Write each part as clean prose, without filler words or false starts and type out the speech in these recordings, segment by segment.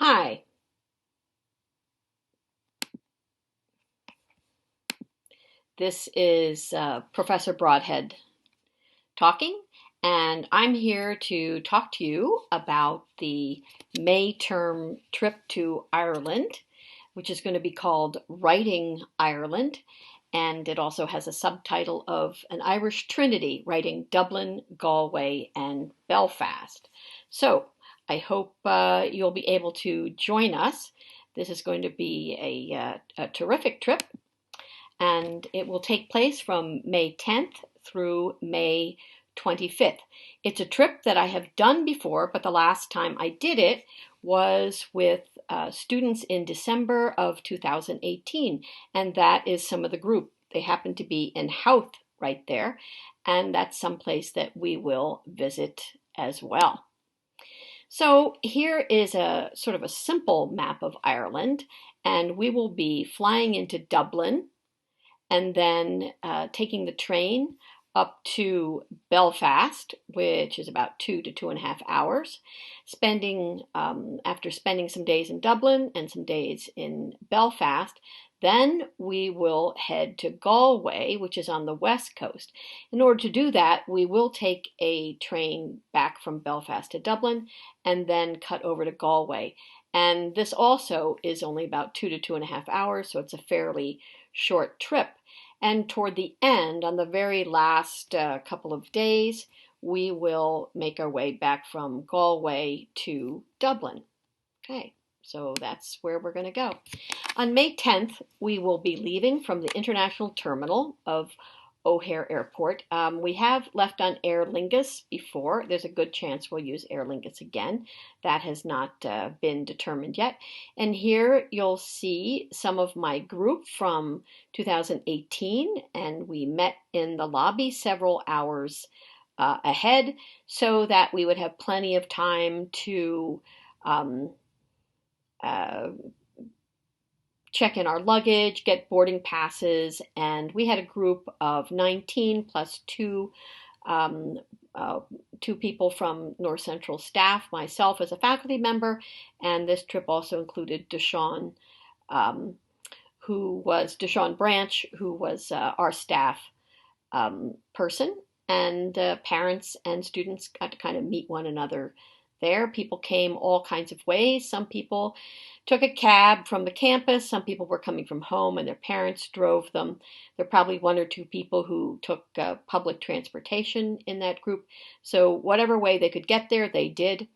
Hi, this is Professor Brodhead talking, and I'm here to talk to you about the May term trip to Ireland, which is going to be called Writing Ireland, and it also has a subtitle of An Irish Trinity, Writing Dublin, Galway, and Belfast. So I hope you'll be able to join us. This is going to be a terrific trip, and it will take place from May 10th through May 25th. It's a trip that I have done before, but the last time I did it was with students in December of 2018, and that is some of the group. They happen to be in Howth right there, and that's someplace that we will visit as well. So here is a sort of a simple map of Ireland, and we will be flying into Dublin and then taking the train up to Belfast, which is about 2 to 2.5 hours. After spending some days in Dublin and some days in Belfast, then we will head to Galway, which is on the west coast. In order to do that, we will take a train back from Belfast to Dublin and then cut over to Galway. And this also is only about 2 to 2.5 hours, so it's a fairly short trip. And toward the end, on the very last couple of days, we will make our way back from Galway to Dublin. Okay, so that's where we're going to go. On May 10th, we will be leaving from the international terminal of O'Hare Airport. We have left on Aer Lingus before. There's a good chance we'll use Aer Lingus again. That has not been determined yet. And here you'll see some of my group from 2018, and we met in the lobby several hours ahead so that we would have plenty of time to uh, check in our luggage, get boarding passes, and we had a group of 19 plus um, two people from North Central staff, myself as a faculty member, and this trip also included Deshawn, Deshawn Branch, who was our staff person, and parents and students got to kind of meet one another there. People came all kinds of ways. Some people took a cab from the campus. Some people were coming from home and their parents drove them. There are probably one or two people who took public transportation in that group. So whatever way they could get there, they did.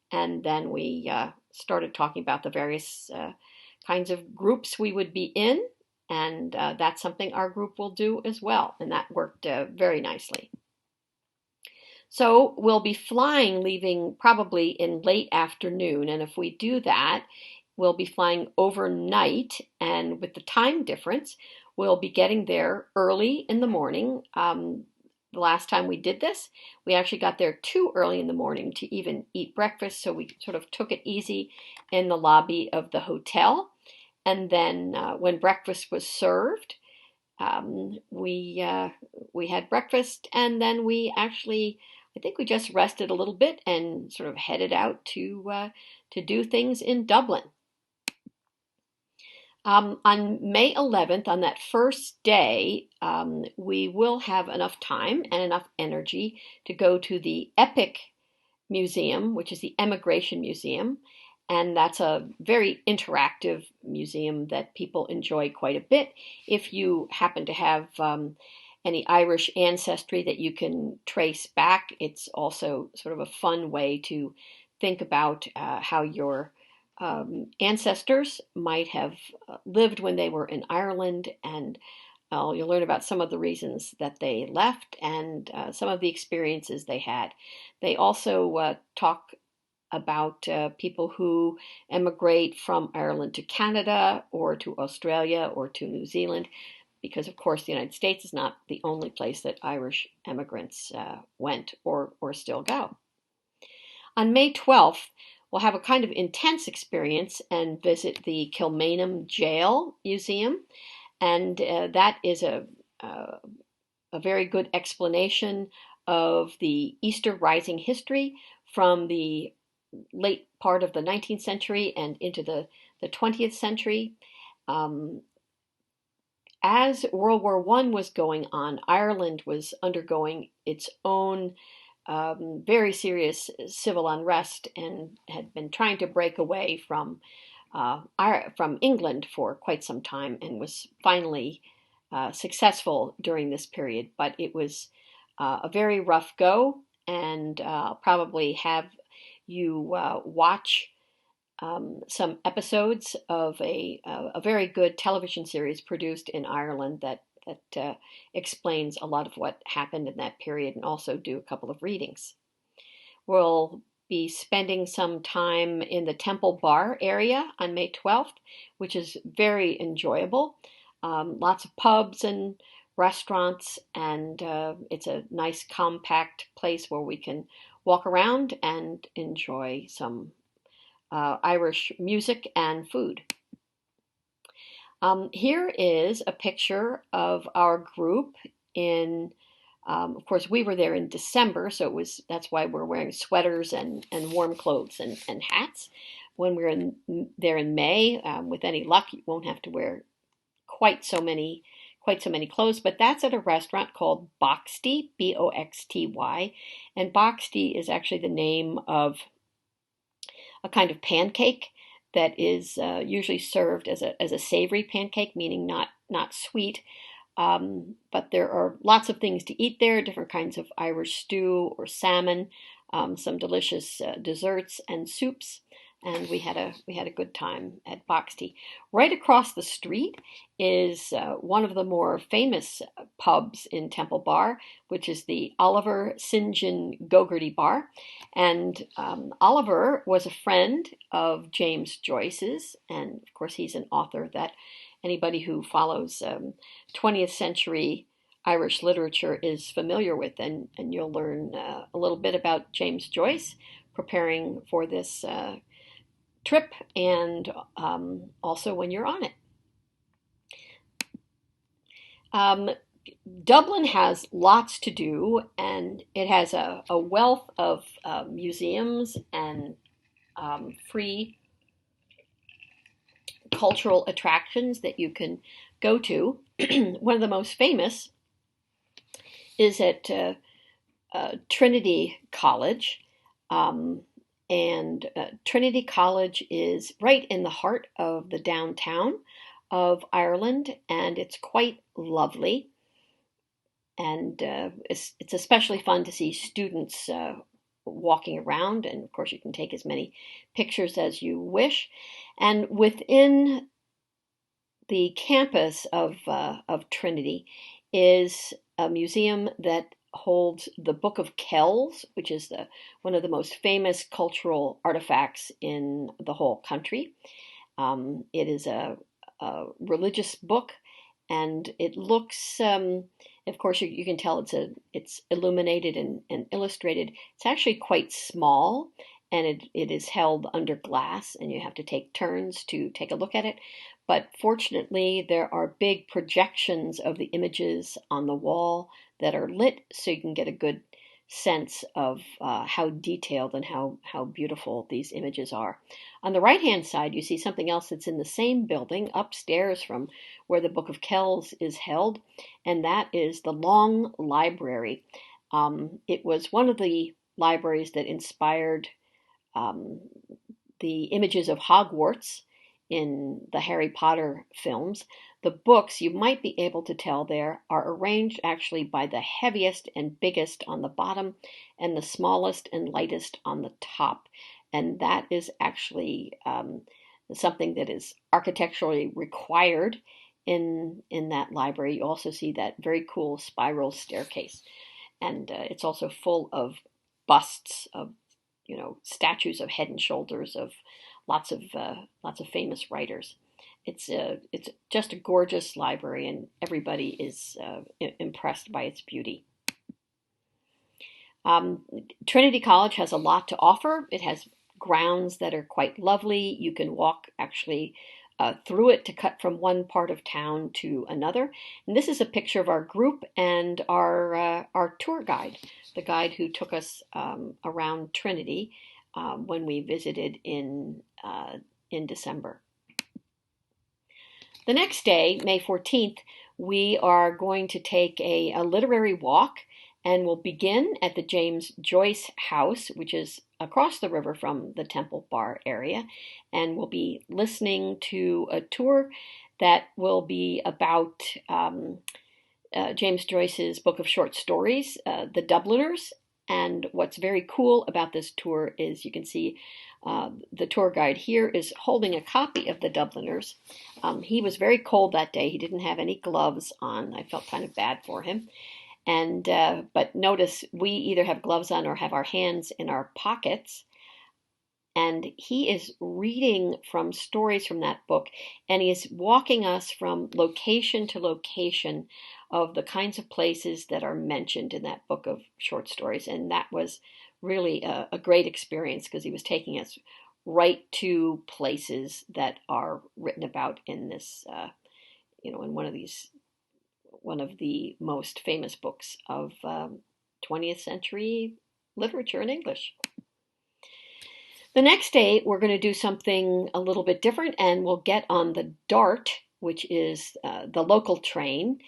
And then we started talking about the various kinds of groups we would be in. And that's something our group will do as well. And that worked very nicely. So we'll be flying, leaving probably in late afternoon. And if we do that, we'll be flying overnight. And with the time difference, we'll be getting there early in the morning. The last time we did this, we actually got there too early in the morning to even eat breakfast. So we sort of took it easy in the lobby of the hotel. And then when breakfast was served, we had breakfast, and then I think we just rested a little bit and sort of headed out to do things in Dublin. On May 11th, on that first day, we will have enough time and enough energy to go to the EPIC Museum, which is the Emigration Museum. And that's a very interactive museum that people enjoy quite a bit. If you happen to have any Irish ancestry that you can trace back, it's also sort of a fun way to think about how your ancestors might have lived when they were in Ireland, and you'll learn about some of the reasons that they left and some of the experiences they had. They also talk about people who emigrate from Ireland to Canada or to Australia or to New Zealand, because of course the United States is not the only place that Irish immigrants went or still go. On May 12th, we'll have a kind of intense experience and visit the Kilmainham Jail Museum, and that is a very good explanation of the Easter Rising history from the late part of the 19th century and into the 20th century. Um, as World War I was going on, Ireland was undergoing its own very serious civil unrest and had been trying to break away from England for quite some time and was finally successful during this period. But it was a very rough go, and probably have you watch some episodes of a very good television series produced in Ireland that explains a lot of what happened in that period, and also do a couple of readings. We'll be spending some time in the Temple Bar area on May 12th, which is very enjoyable. Lots of pubs and restaurants, and it's a nice compact place where we can walk around and enjoy some Irish music and food. Here is a picture of our group in, of course, we were there in December, so that's why we're wearing sweaters and warm clothes and hats. When we're there in May, with any luck, you won't have to wear quite so many clothes, but that's at a restaurant called Boxty, Boxty, and Boxty is actually the name of a kind of pancake that is usually served as a savory pancake, meaning not sweet. But there are lots of things to eat there, different kinds of Irish stew or salmon, some delicious desserts and soups, and we had a good time at Boxty. Right across the street is one of the more famous pubs in Temple Bar, which is the Oliver St. John Gogarty Bar. And Oliver was a friend of James Joyce's, and of course he's an author that anybody who follows 20th century Irish literature is familiar with, and you'll learn a little bit about James Joyce preparing for this trip, and also when you're on it. Dublin has lots to do, and it has a wealth of museums and free cultural attractions that you can go to. One of the most famous is at Trinity College. And Trinity College is right in the heart of the downtown of Ireland, and it's quite lovely. And it's especially fun to see students walking around, and of course you can take as many pictures as you wish. And within the campus of Trinity is a museum that holds the Book of Kells, which is one of the most famous cultural artifacts in the whole country. It is a religious book, and it looks, of course, you can tell it's illuminated and illustrated. It's actually quite small, and it is held under glass, and you have to take turns to take a look at it. But fortunately, there are big projections of the images on the wall that are lit, so you can get a good sense of how detailed and how beautiful these images are. On the right-hand side, you see something else that's in the same building, upstairs from where the Book of Kells is held, and that is the Long Library. It was one of the libraries that inspired the images of Hogwarts in the Harry Potter films. The books, you might be able to tell there, are arranged actually by the heaviest and biggest on the bottom and the smallest and lightest on the top. And that is actually something that is architecturally required in that library. You also see that very cool spiral staircase. And it's also full of busts of, statues of Head and Shoulders of lots of famous writers. It's just a gorgeous library, and everybody is impressed by its beauty. Trinity College has a lot to offer. It has grounds that are quite lovely. You can walk actually through it to cut from one part of town to another. And this is a picture of our group and our tour guide, the guide who took us around Trinity. when we visited in December. The next day, May 14th, we are going to take a literary walk, and we'll begin at the James Joyce House, which is across the river from the Temple Bar area, and we'll be listening to a tour that will be about James Joyce's book of short stories, The Dubliners. And what's very cool about this tour is you can see the tour guide here is holding a copy of The Dubliners. He was very cold that day. He didn't have any gloves on. I felt kind of bad for him. And but notice we either have gloves on or have our hands in our pockets. And he is reading from stories from that book, and he is walking us from location to location of the kinds of places that are mentioned in that book of short stories. And that was really a great experience because he was taking us right to places that are written about in this, in one of the most famous books of 20th century literature in English. The next day, we're going to do something a little bit different, and we'll get on the DART, which is the local train.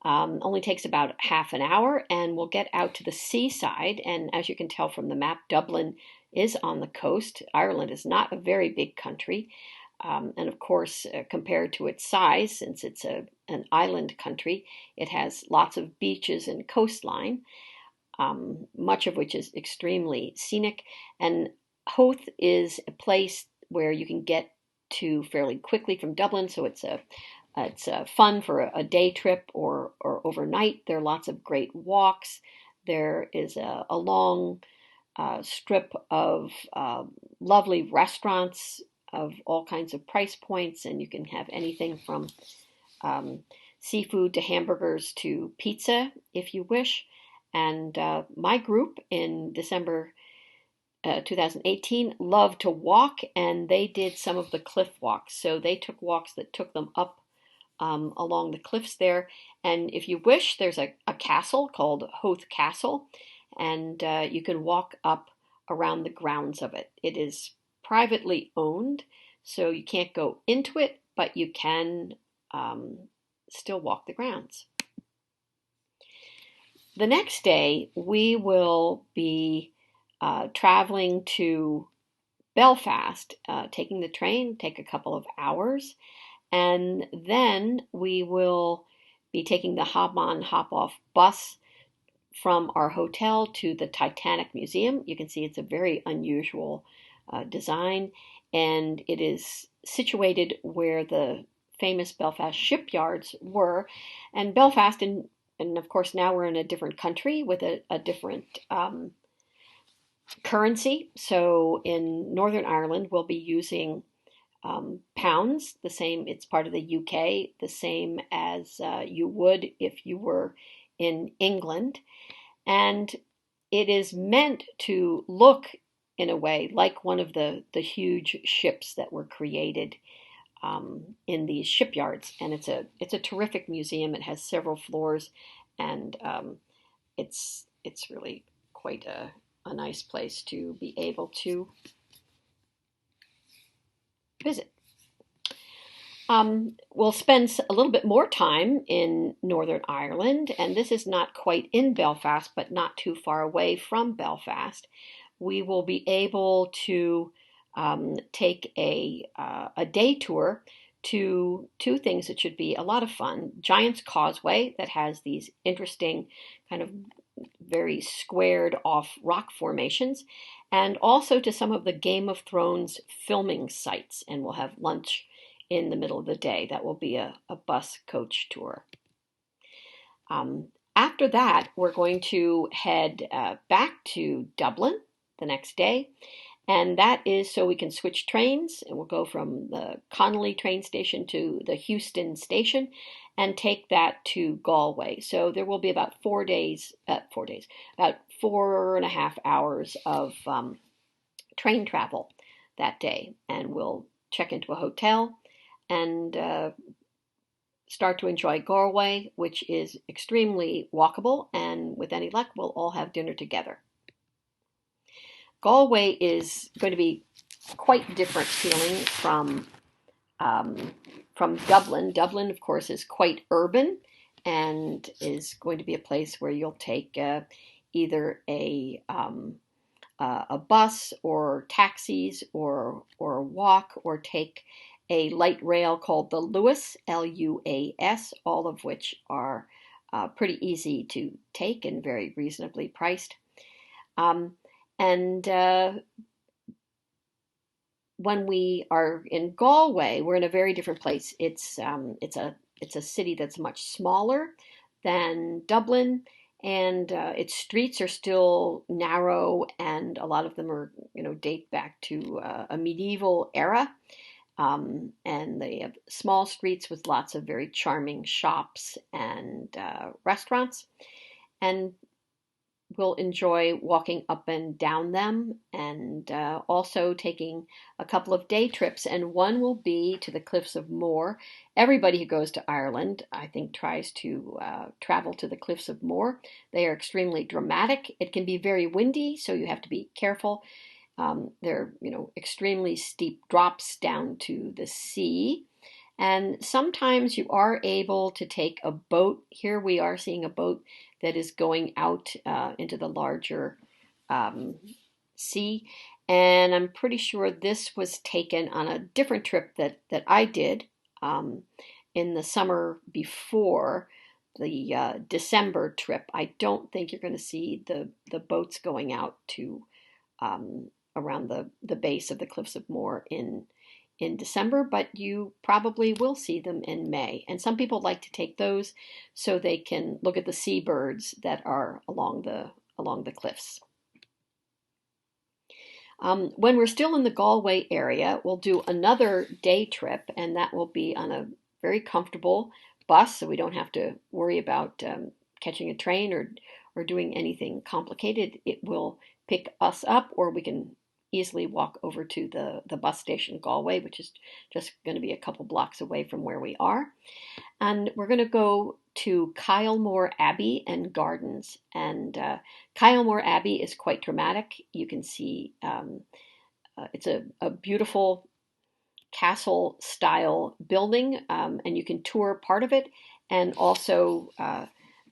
Only takes about half an hour, and we'll get out to the seaside. And as you can tell from the map, Dublin is on the coast. Ireland is not a very big country. And of course, compared to its size, since it's an island country, it has lots of beaches and coastline, much of which is extremely scenic. And Howth is a place where you can get to fairly quickly from Dublin, so it's fun for a day trip or overnight. There are lots of great walks. There is a long strip of lovely restaurants of all kinds of price points, and you can have anything from seafood to hamburgers to pizza if you wish. And my group in December 2018 loved to walk, and they did some of the cliff walks. So they took walks that took them up along the cliffs there. And if you wish, there's a castle called Howth Castle, and you can walk up around the grounds of it. It is privately owned, so you can't go into it, but you can still walk the grounds. The next day, we will be traveling to Belfast, taking the train, take a couple of hours, and then we will be taking the hop-on, hop-off bus from our hotel to the Titanic Museum. You can see it's a very unusual design, and it is situated where the famous Belfast shipyards were. And Belfast, and of course now we're in a different country with a different currency. So in Northern Ireland, we'll be using pounds, the same, it's part of the UK, the same as you would if you were in England. And it is meant to look in a way like one of the huge ships that were created in these shipyards. And it's a terrific museum. It has several floors, and it's really quite a nice place to be able to visit. We'll spend a little bit more time in Northern Ireland, and this is not quite in Belfast, but not too far away from Belfast. We will be able to take a day tour to two things that should be a lot of fun. Giant's Causeway, that has these interesting kind of very squared off rock formations, and also to some of the Game of Thrones filming sites. And we'll have lunch in the middle of the day. That will be a bus coach tour. After that, we're going to head back to Dublin the next day, and that is so we can switch trains, and we'll go from the Connolly train station to the Houston station and take that to Galway. So there will be about about 4.5 hours of train travel that day, and we'll check into a hotel and start to enjoy Galway, which is extremely walkable, and with any luck, we'll all have dinner together. Galway is going to be quite different feeling from Dublin. Dublin, of course, is quite urban and is going to be a place where you'll take either a bus or taxis or a walk or take a light rail called the Luas, Luas, all of which are pretty easy to take and very reasonably priced. Um, and when we are in Galway, we're in a very different place. It's a city that's much smaller than Dublin, and its streets are still narrow, and a lot of them are date back to a medieval era. And they have small streets with lots of very charming shops and restaurants. And we'll enjoy walking up and down them and also taking a couple of day trips. And one will be to the Cliffs of Moher. Everybody who goes to Ireland, I think, tries to travel to the Cliffs of Moher. They are extremely dramatic. It can be very windy, so you have to be careful. They're, extremely steep drops down to the sea. And sometimes you are able to take a boat. Here we are seeing a boat that is going out into the larger sea. And I'm pretty sure this was taken on a different trip that I did in the summer before the December trip. I don't think you're going to see the boats going out to around the base of the Cliffs of Moher in December, but you probably will see them in May. And some people like to take those so they can look at the seabirds that are along the cliffs. When we're still in the Galway area, we'll do another day trip, and that will be on a very comfortable bus, so we don't have to worry about catching a train or doing anything complicated. It will pick us up, or we can easily walk over to the bus station Galway, which is just going to be a couple blocks away from where we are. And we're going to go to Kilmainham Abbey and Gardens. And Kilmainham Abbey is quite dramatic. You can see it's a beautiful castle style building, and you can tour part of it. And also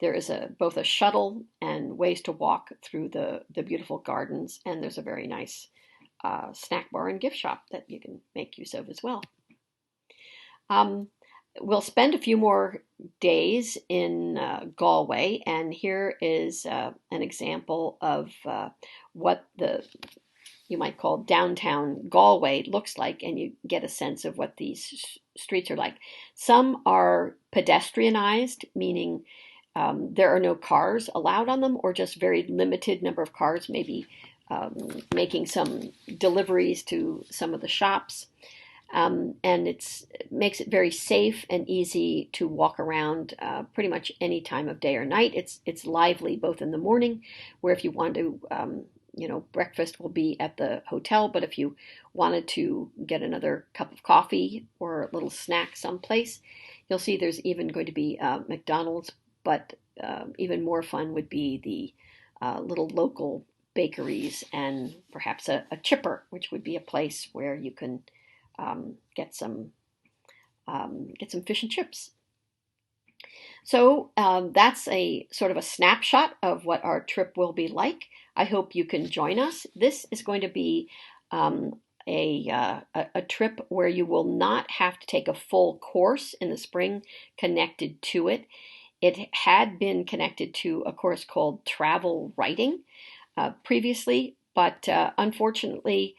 there is both a shuttle and ways to walk through the beautiful gardens. And there's a very nice snack bar and gift shop that you can make use of as well. We'll spend a few more days in Galway, and here is an example of what you might call downtown Galway looks like, and you get a sense of what these streets are like. Some are pedestrianized, meaning there are no cars allowed on them, or just very limited number of cars, maybe making some deliveries to some of the shops. And it makes it very safe and easy to walk around pretty much any time of day or night. It's lively both in the morning, where if you want to, breakfast will be at the hotel, but if you wanted to get another cup of coffee or a little snack someplace, you'll see there's even going to be McDonald's, but even more fun would be the little local bakeries and perhaps a chipper, which would be a place where you can get some fish and chips. So that's a sort of a snapshot of what our trip will be like. I hope you can join us. This is going to be a trip where you will not have to take a full course in the spring connected to it. It had been connected to a course called Travel Writing previously, but unfortunately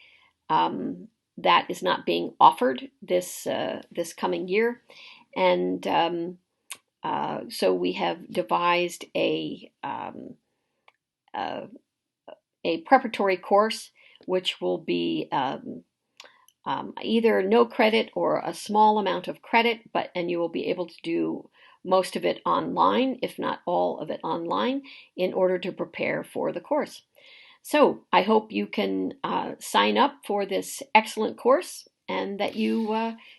that is not being offered this coming year, and so we have devised a preparatory course which will be either no credit or a small amount of credit, and you will be able to do most of it online, if not all of it online, in order to prepare for the course. So I hope you can sign up for this excellent course and that you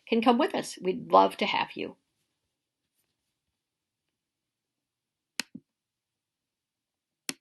can come with us. We'd love to have you.